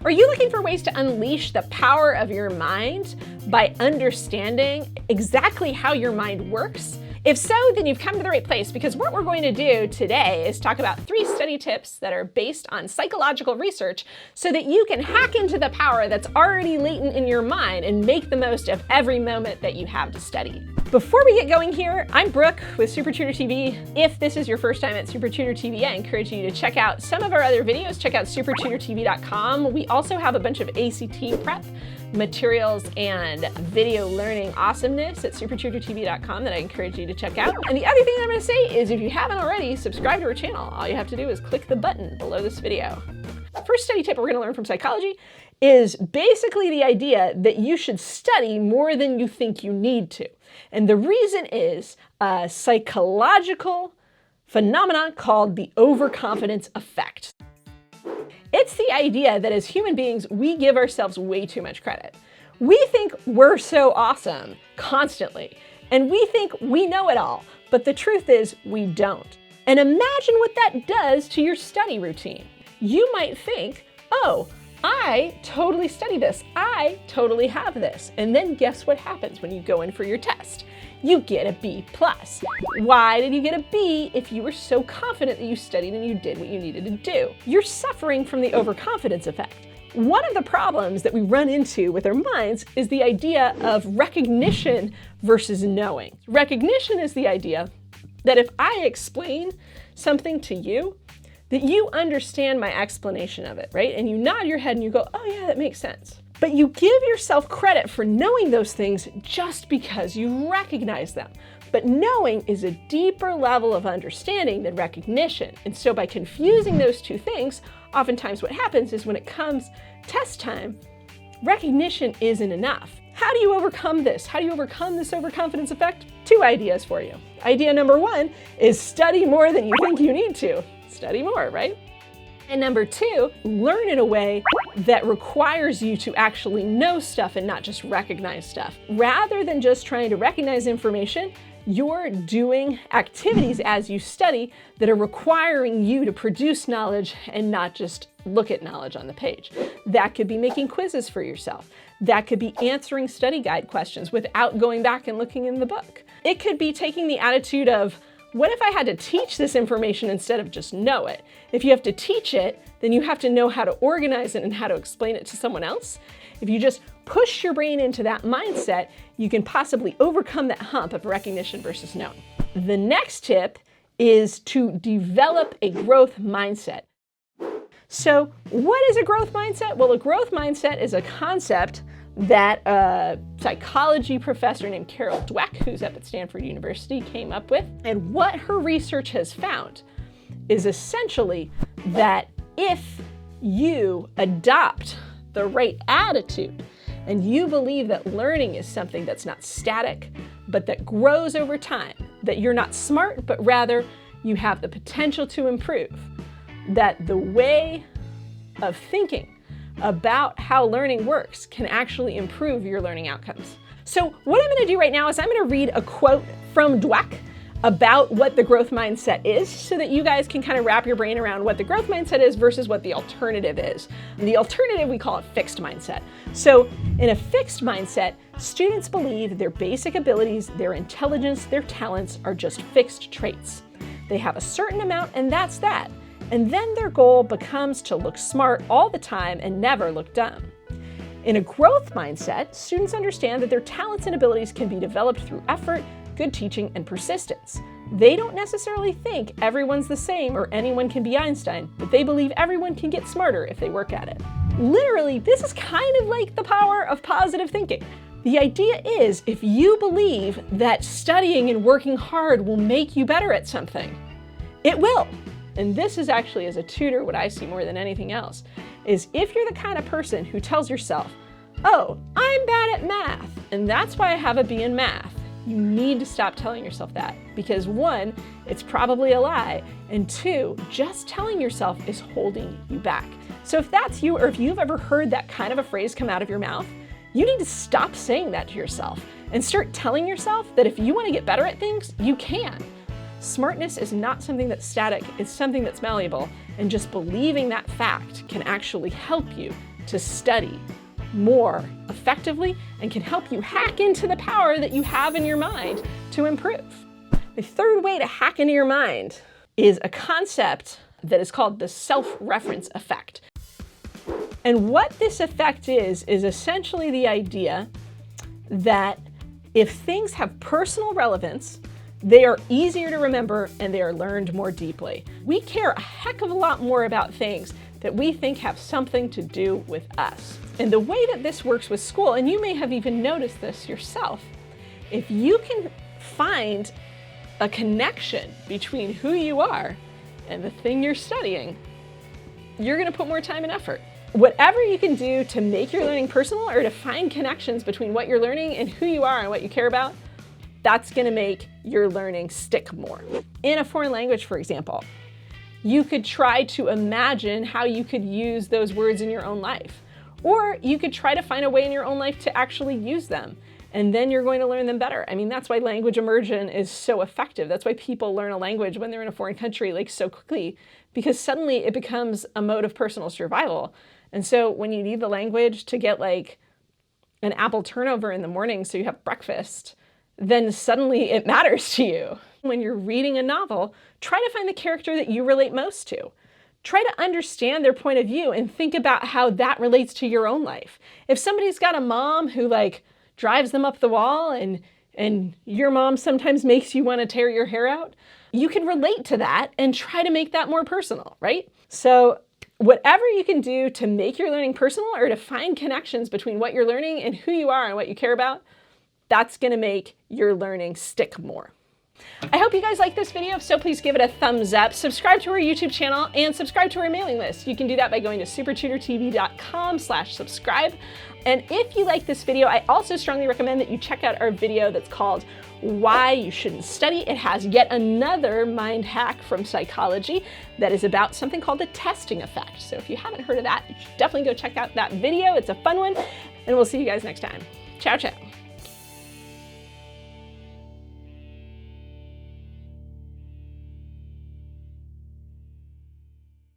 Are you looking for ways to unleash the power of your mind by understanding exactly how your mind works? If so, then you've come to the right place, because what we're going to do today is talk about 3 study tips that are based on psychological research so that you can hack into the power that's already latent in your mind and make the most of every moment that you have to study. Before we get going here, I'm Brooke with SupertutorTV. If this is your first time at SupertutorTV, I encourage you to check out some of our other videos. Check out SupertutorTV.com. We also have a bunch of ACT prep materials and video learning awesomeness at SupertutorTV.com that I encourage you to check out. And the other thing I'm going to say is, if you haven't already, subscribe to our channel. All you have to do is click the button below this video. First study tip we're going to learn from psychology is basically the idea that you should study more than you think you need to. And the reason is a psychological phenomenon called the overconfidence effect. It's the idea that as human beings, we give ourselves way too much credit. We think we're so awesome constantly, and we think we know it all, but the truth is we don't. And imagine what that does to your study routine. You might think, oh, I totally study this. I totally have this. And then guess what happens when you go in for your test? You get a B+. Why did you get a B if you were so confident that you studied and you did what you needed to do? You're suffering from the overconfidence effect. One of the problems that we run into with our minds is the idea of recognition versus knowing. Recognition is the idea that if I explain something to you, that you understand my explanation of it, right? And you nod your head and you go, oh yeah, that makes sense. But you give yourself credit for knowing those things just because you recognize them. But knowing is a deeper level of understanding than recognition. And so by confusing those two things, oftentimes what happens is when it comes test time, recognition isn't enough. How do you overcome this? How do you overcome this overconfidence effect? 2 ideas for you. Idea number 1 is study more than you think you need to. Study more, right? And number 2, learn in a way that requires you to actually know stuff and not just recognize stuff. Rather than just trying to recognize information, you're doing activities as you study that are requiring you to produce knowledge and not just look at knowledge on the page. That could be making quizzes for yourself. That could be answering study guide questions without going back and looking in the book. It could be taking the attitude of, what if I had to teach this information instead of just know it? If you have to teach it, then you have to know how to organize it and how to explain it to someone else. If you just push your brain into that mindset, you can possibly overcome that hump of recognition versus knowing. The next tip is to develop a growth mindset. So what is a growth mindset? Well, a growth mindset is a concept that a psychology professor named Carol Dweck, who's up at Stanford University, came up with. And what her research has found is essentially that if you adopt the right attitude and you believe that learning is something that's not static, but that grows over time, that you're not smart, but rather you have the potential to improve, that the way of thinking about how learning works can actually improve your learning outcomes. So what I'm going to do right now is I'm going to read a quote from Dweck about what the growth mindset is so that you guys can kind of wrap your brain around what the growth mindset is versus what the alternative is. The alternative, we call it fixed mindset. So in a fixed mindset, students believe their basic abilities, their intelligence, their talents are just fixed traits. They have a certain amount and that's that. And then their goal becomes to look smart all the time and never look dumb. In a growth mindset, students understand that their talents and abilities can be developed through effort, good teaching, and persistence. They don't necessarily think everyone's the same or anyone can be Einstein, but they believe everyone can get smarter if they work at it. Literally, this is kind of like the power of positive thinking. The idea is, if you believe that studying and working hard will make you better at something, it will. And this is actually, as a tutor, what I see more than anything else, is if you're the kind of person who tells yourself, oh, I'm bad at math, and that's why I have a B in math, you need to stop telling yourself that. Because 1, it's probably a lie, and 2, just telling yourself is holding you back. So if that's you, or if you've ever heard that kind of a phrase come out of your mouth, you need to stop saying that to yourself and start telling yourself that if you want to get better at things, you can. Smartness is not something that's static, it's something that's malleable, and just believing that fact can actually help you to study more effectively and can help you hack into the power that you have in your mind to improve. The third way to hack into your mind is a concept that is called the self-reference effect. And what this effect is essentially the idea that if things have personal relevance, they are easier to remember and they are learned more deeply. We care a heck of a lot more about things that we think have something to do with us. And the way that this works with school, and you may have even noticed this yourself, if you can find a connection between who you are and the thing you're studying, you're going to put more time and effort. Whatever you can do to make your learning personal or to find connections between what you're learning and who you are and what you care about, that's going to make your learning stick more. In a foreign language, for example, you could try to imagine how you could use those words in your own life. Or you could try to find a way in your own life to actually use them. And then you're going to learn them better. I mean, that's why language immersion is so effective. That's why people learn a language when they're in a foreign country like so quickly, because suddenly it becomes a mode of personal survival. And so when you need the language to get like an apple turnover in the morning so you have breakfast, then suddenly it matters to you. When you're reading a novel, try to find the character that you relate most to. Try to understand their point of view and think about how that relates to your own life. If somebody's got a mom who like drives them up the wall and your mom sometimes makes you want to tear your hair out, you can relate to that and try to make that more personal, right? So whatever you can do to make your learning personal or to find connections between what you're learning and who you are and what you care about, that's going to make your learning stick more. I hope you guys like this video. If so, please give it a thumbs up. Subscribe to our YouTube channel and subscribe to our mailing list. You can do that by going to SupertutorTV.com/subscribe. And if you like this video, I also strongly recommend that you check out our video that's called Why You Shouldn't Study. It has yet another mind hack from psychology that is about something called the testing effect. So if you haven't heard of that, you should definitely go check out that video. It's a fun one, and we'll see you guys next time. Ciao, ciao.